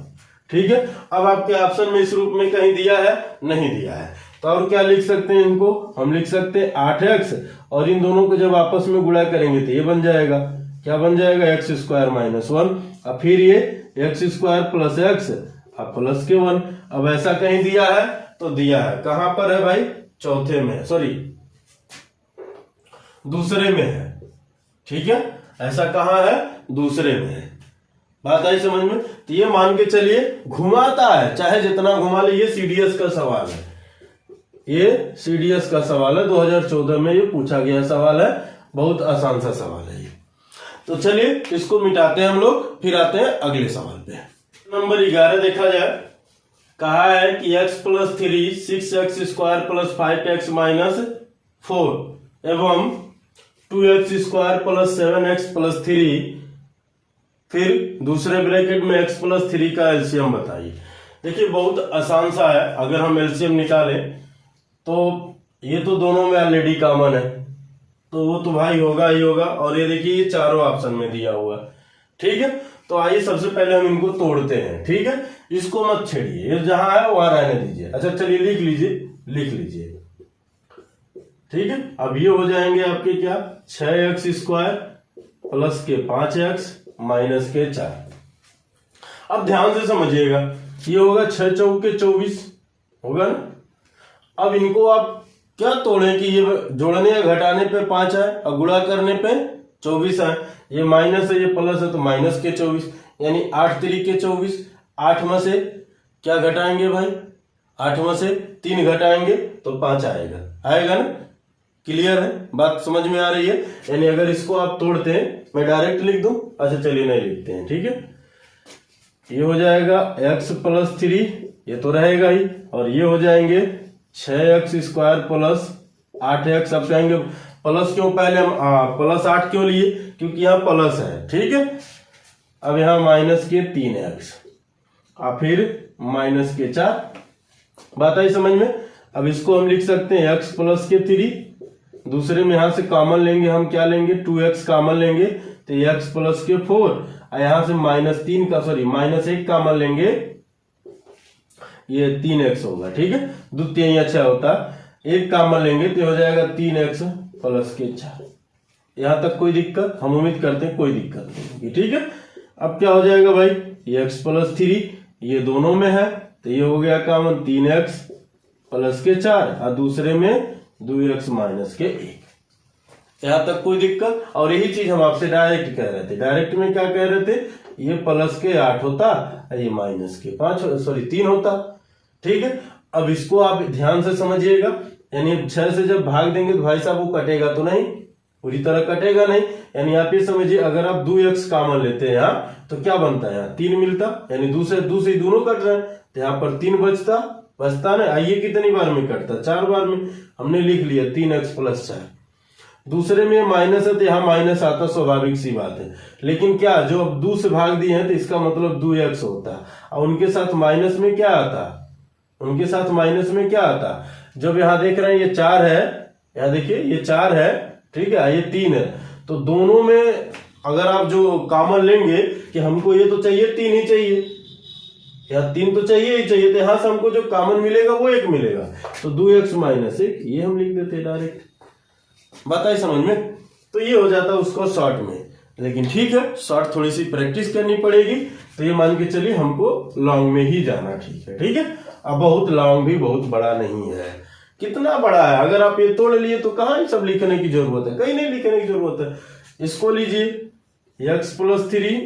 ठीक है। अब आपके ऑप्शन में इस रूप में कहीं दिया है, नहीं दिया है, तो और क्या लिख सकते हैं, इनको हम लिख सकते हैं 8x, और इन दोनों को जब आपस में गुणा करेंगे तो ये बन जाएगा, क्या बन जाएगा x स्क्वायर माइनस 1 और फिर ये x स्क्वायर प्लस x और प्लस के 1। अब ऐसा कहीं दिया है तो दिया है, कहां पर है भाई, चौथे में, सॉरी दूसरे में है, ठीक है, ऐसा कहां है, दूसरे में है। बात आई समझ में। तो ये मान के चलिए घुमाता है, चाहे जितना घुमा ले, ये सीडीएस का सवाल है, ये सीडीएस का सवाल है, 2014 में ये पूछा गया सवाल है, बहुत आसान सा सवाल है ये। तो चलिए इसको मिटाते हैं हम लोग, फिर आते हैं अगले सवाल पे। नंबर 11 देखा जाए, कहा है कि x plus 3 6x square plus 5x minus 4 एवं 2x² प्लस 7x प्लस 3, फिर दूसरे ब्रैकेट में x प्लस 3 का एलसीएम बताइए। देखिए बहुत आसान सा है, अगर हम एलसीएम निकालें तो ये तो दोनों में ऑलरेडी कॉमन है, तो वो तो भाई होगा ही होगा। और ये देखिए ये चारों ऑप्शन में दिया हुआ है, ठीक है। तो आइए सबसे पहले हम इनको तोड़ते हैं, ठीक है। इसको मत छेड़िए, ये जहां है वहां रहने दीजिए। अच्छा चलिए लिख लीजिए, ठीक है। अब ये हो जाएंगे आपके क्या, 6x² प्लस के 5x माइनस के 4। अब ध्यान से समझिएगा, ये होगा 6 चौके 24 होगा ना। अब इनको आप क्या तोड़ें कि ये जोड़ने या घटाने पे 5 है और गुणा करने पे 24 है। ये माइनस है, ये प्लस है, तो माइनस के 24 यानी 8 3 के 24। 8 में से क्या घटाएंगे भाई, 8 में से 3 घटाएंगे तो 5 आएगा ना। क्लियर है, बात समझ में आ रही है। यानी अगर इसको आप तोड़ते हैं, मैं डायरेक्ट लिख दूं, अच्छा चलिए नहीं लिखते हैं, ठीक है। ये हो जाएगा x प्लस 3, ये तो रहेगा ही, और ये हो जाएंगे 6x² प्लस 8x। अब कहेंगे प्लस क्यों, पहले हम प्लस 8 क्यों लिए, क्योंकि यहाँ प्लस है, ठीक है। अब यहाँ माइनस के 3x और फिर माइनस के 4। बात आई समझ में। अब इसको हम लिख सकते हैं x प्लस के 3, दूसरे में यहां से कॉमन लेंगे, हम क्या लेंगे 2x कॉमन लेंगे तो x प्लस के 4, और यहां से माइनस 1 कॉमन लेंगे, ये 3x होगा, ठीक है। 2 3 अच्छा होता, 1 कॉमन लेंगे तो हो जाएगा 3x प्लस के 4। यहां तक कोई दिक्कत, हम उम्मीद करते हैं कोई दिक्कत नहीं, ठीक है। अब क्या हो जाएगा भाई, ये x प्लस 3 ये दोनों में है तो ये हो गया कॉमन 3x प्लस के 4 और दूसरे में 2x माइनस के 1। यहां तक कोई दिक्कत। और यही चीज हम आपसे डायरेक्ट कह रहे थे। डायरेक्ट में क्या कह रहे थे, ये प्लस के 8 होता, ये माइनस के 3 होता, ठीक है। अब इसको आप ध्यान से समझिएगा, यानी 6 से जब भाग देंगे तो भाई साहब वो कटेगा तो नहीं, पूरी तरह कटेगा नहीं। यानी आप ये समझिए, अगर आप 2x कॉमन लेते हैं यहाँ तो क्या बनता है, यहाँ 3 मिलता, यानी दूसरे दोनों कट रहे हैं तो यहाँ पर 3 बचता ना। आइए कितनी बार में कटता, 4 बार में। हमने लिख लिया 3x प्लस 4। दूसरे में माइनस है तो यहाँ माइनस आता, स्वाभाविक सी बात है। लेकिन क्या, जो अब 2 से भाग दिए हैं तो इसका मतलब 2x होता, और उनके साथ माइनस में क्या आता, जब यहाँ देख रहे हैं ये 4 है, यहाँ देखिए ये 4 है, ठीक है, ये 3 है, तो दोनों में अगर आप जो कॉमन लेंगे कि हमको ये तो चाहिए 3 ही चाहिए, या 3 तो चाहिए ही चाहिए, तो यहां से हमको जो कॉमन मिलेगा वो 1 मिलेगा, तो 2x माइनस 1 ये हम लिख देते डायरेक्ट। बताइए समझ में। तो ये हो जाता है उसको शॉर्ट में, लेकिन ठीक है शॉर्ट थोड़ी सी प्रैक्टिस करनी पड़ेगी। तो ये मान के चलिए हमको लॉन्ग में ही जाना, ठीक है। अब बहुत लॉन्ग भी बहुत बड़ा नहीं है, कितना बड़ा है, अगर आप ये तोड़ लिए तो कहाँ ये सब लिखने की जरूरत है, कहीं नहीं लिखने की जरूरत है। इसको लीजिए x प्लस 3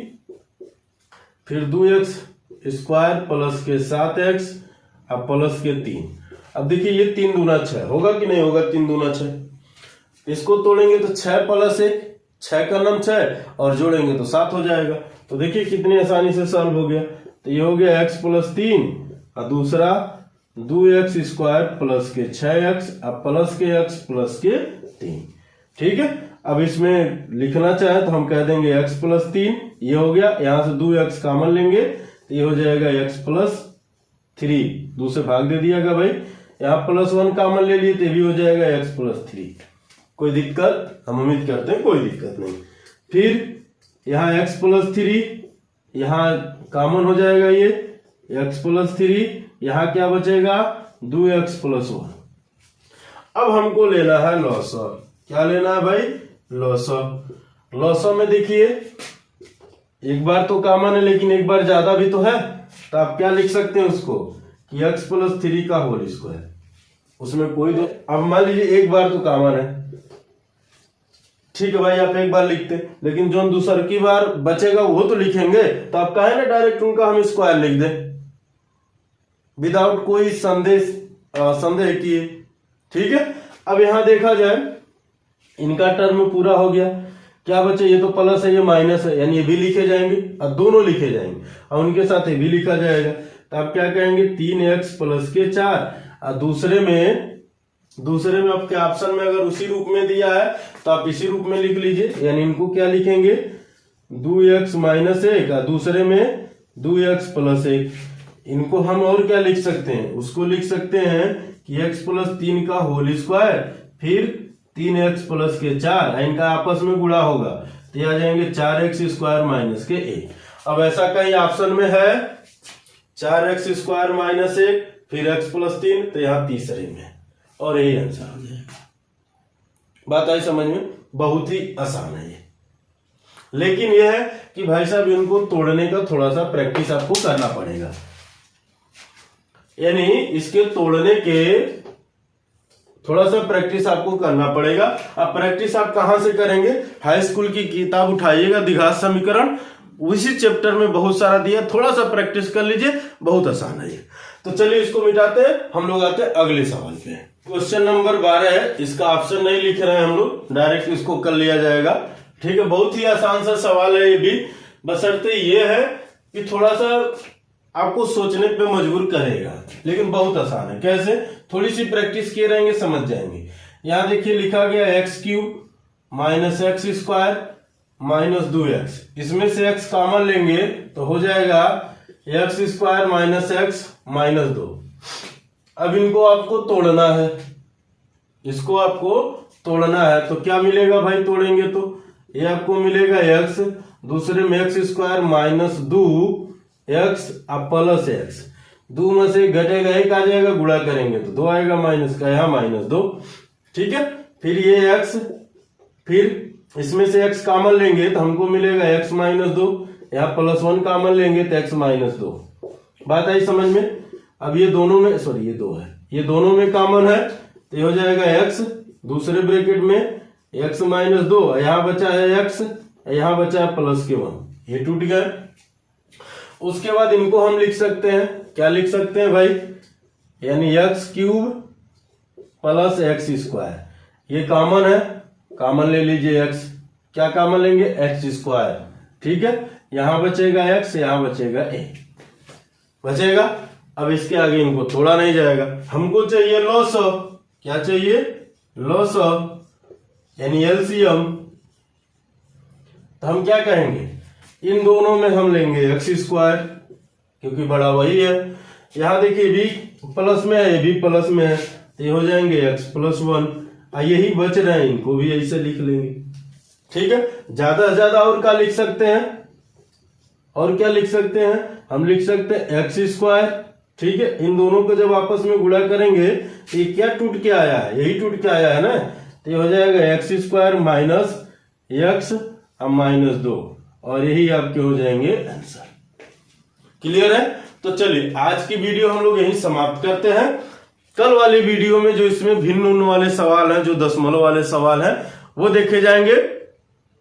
फिर 2x² प्लस के 7x अब प्लस के 3। अब देखिए ये 3 दूना 6 होगा कि नहीं होगा, 3 दूना 6। इसको तोड़ेंगे तो 6 प्लस 1, 6 का नाम 6 और जोड़ेंगे तो 7 हो जाएगा। तो देखिए कितनी आसानी से सॉल्व हो गया। तो ये हो गया x प्लस 3 और दूसरा 2x² प्लस के 6x अब प्लस के x प्लस के 3, ठीक है। अब इसमें लिखना चाहे तो हम कह देंगे x प्लस 3, ये हो गया, यहां से 2x कॉमन लेंगे तो ये हो जाएगा x प्लस 3, 2 से भाग दे दिएगा भाई, यहाँ प्लस 1 कॉमन ले लिए तो भी हो जाएगा x प्लस 3। कोई दिक्कत, हम उम्मीद करते हैं कोई दिक्कत नहीं। फिर यहाँ x प्लस 3 यहाँ कॉमन हो जाएगा, ये x प्लस 3, यहाँ क्या बचेगा 2x प्लस 1। अब हमको लेना है लॉसर। क्या लेना है भाई, लॉसर। लॉसर में देखिए एक बार तो कॉमन है लेकिन एक बार ज्यादा भी तो है, तो आप क्या लिख सकते हैं उसको कि x प्लस 3 का होल स्क्वायर, उसमें कोई दो। अब मान लीजिए एक बार तो कॉमन है, ठीक है भाई, आप एक बार लिखते, लेकिन जो दूसर की बार बचेगा वो तो लिखेंगे, तो आप कहे ना डायरेक्ट उनका हम स्क्वायर लिख दें विदाउट कोई संदेह किए, ठीक है। अब यहां देखा जाए इनका टर्म पूरा हो गया, क्या बचे, ये तो प्लस है ये माइनस है, यानी ये भी लिखे जाएंगे और दोनों लिखे जाएंगे और उनके साथ ये भी लिखा जाएगा। तो आप क्या कहेंगे 3x प्लस के 4 और दूसरे में दूसरे में आपके ऑप्शन में अगर उसी रूप में दिया है तो आप इसी रूप में लिख लीजिए, यानी इनको क्या लिखेंगे 2x माइनस 1, दूसरे में 2x प्लस 1। इनको हम और क्या लिख सकते हैं, उसको लिख सकते हैं कि x प्लस 3 का होल स्क्वायर फिर 3x प्लस के 4, इनका आपस में गुणा होगा तो ये आ जाएंगे 4x स्क्वायर माइनस के 1। अब ऐसा कहीं ऑप्शन में है 4x स्क्वायर माइनस 1 फिर x प्लस 3, तो यहाँ तीसरे में, और यही आंसर आ जाएगा। बात आई समझ में, बहुत ही आसान है ये। लेकिन यह है कि भाई साहब इनको तोड़ने का थोड़ा सा प्रैक्टिस आपको करना पड़ेगा, यानी इसके तोड़ने के थोड़ा सा प्रैक्टिस आपको करना पड़ेगा। अब प्रैक्टिस आप कहां से करेंगे, हाई स्कूल की किताब उठाइएगा, द्विघात समीकरण उसी चैप्टर में बहुत सारा दिया, थोड़ा सा प्रैक्टिस कर लीजिए, बहुत आसान है ये। तो चलिए इसको मिटाते हैं, हम लोग आते हैं अगले सवाल पे। क्वेश्चन नंबर 12 है, इसका ऑप्शन नहीं लिख रहे हैं हम लोग, डायरेक्ट इसको कर लिया जाएगा। ठीक है, बहुत ही आसान सा सवाल है ये भी, बशर्ते ये है कि थोड़ा सा आपको सोचने पे मजबूर करेगा, लेकिन बहुत आसान है। कैसे, थोड़ी सी प्रैक्टिस किए रहेंगे समझ जाएंगे। यहां देखिए लिखा गया x cube minus x square minus 2x, इसमें से x कॉमन लेंगे तो हो जाएगा x square minus x minus 2। अब इनको आपको तोड़ना है, इसको आपको तोड़ना है, तो क्या मिलेगा भाई तोड़ेंगे तो ये आपको मिलेगा x, दूसरे में एक्स स्क्वायर माइनस 2x अब प्लस x, 2 में से घटेगा 1 आ जाएगा, गुणा करेंगे तो 2 आएगा माइनस का, यहाँ माइनस 2। ठीक है, फिर ये x, फिर इसमें से x कॉमन लेंगे तो हमको मिलेगा x माइनस 2, यहाँ प्लस 1 कॉमन लेंगे तो x माइनस 2। बात आई समझ में। अब ये दोनों में, सॉरी ये 2 है, ये दोनों में कॉमन है तो ये हो जाएगा x, दूसरे ब्रैकेट में x माइनस 2, यहाँ बचा है x, यहाँ बचा है प्लस के 1, ये टूट गया। उसके बाद इनको हम लिख सकते हैं, क्या लिख सकते हैं भाई, यानी x cube plus x square, ये कॉमन है, कॉमन ले लीजिए x, क्या कॉमन लेंगे एक्स स्क्वायर। ठीक है, यहां बचेगा x, यहां बचेगा a, बचेगा। अब इसके आगे इनको तोड़ा नहीं जाएगा, हमको चाहिए लॉसअ, क्या चाहिए लॉसअ यानी एलसीएम। तो हम क्या कहेंगे, इन दोनों में हम लेंगे एक्स स्क्वायर क्योंकि बड़ा वही है। यहां देखिए भी प्लस में है, ये भी प्लस में है, तो ये हो जाएंगे एक्स प्लस 1, यही बच रहे हैं, इनको भी ऐसे लिख लेंगे। ठीक है, ज्यादा से ज्यादा और क्या लिख सकते हैं, और क्या लिख सकते हैं, हम लिख सकते हैं एक्स स्क्वायर। ठीक है, इन दोनों को जब आपस में गुणा करेंगे तो ये क्या टूट के आया है, यही टूट के आया है ना, तो ये हो जाएगा एक्स स्क्वायर माइनस एक्स अब माइनस 2, और यही आपके हो जाएंगे आंसर। क्लियर है। तो चलिए आज की वीडियो हम लोग यही समाप्त करते हैं। कल वाली वीडियो में जो इसमें भिन्न उन्न वाले सवाल हैं, जो दशमलव वाले सवाल हैं, वो देखे जाएंगे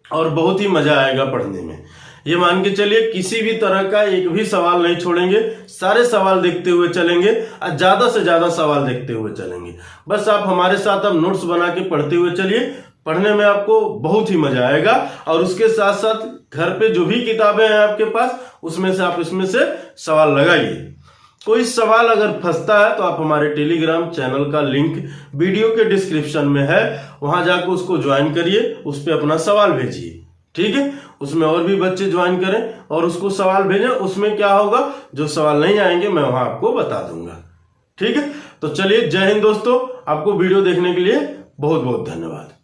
और बहुत ही मजा आएगा पढ़ने में। ये मान के चलिए किसी भी तरह का एक भी सवाल नहीं छोड़ेंगे, सारे सवाल देखते हुए चलेंगे और ज्यादा से ज्यादा सवाल देखते हुए चलेंगे। बस आप हमारे साथ अब नोट्स बना के पढ़ते हुए चलिए, पढ़ने में आपको बहुत ही मजा आएगा। और उसके साथ साथ घर पे जो भी किताबें हैं आपके पास, उसमें से आप इसमें से सवाल लगाइए। कोई सवाल अगर फंसता है तो आप हमारे टेलीग्राम चैनल का लिंक वीडियो के डिस्क्रिप्शन में है, वहां जाकर उसको ज्वाइन करिए, उस पर अपना सवाल भेजिए। ठीक है, उसमें और भी बच्चे ज्वाइन करें और उसको सवाल भेजें। उसमें क्या होगा, जो सवाल नहीं आएंगे मैं वहां आपको बता दूंगा। ठीक है, तो चलिए जय हिंद दोस्तों, आपको वीडियो देखने के लिए बहुत बहुत धन्यवाद।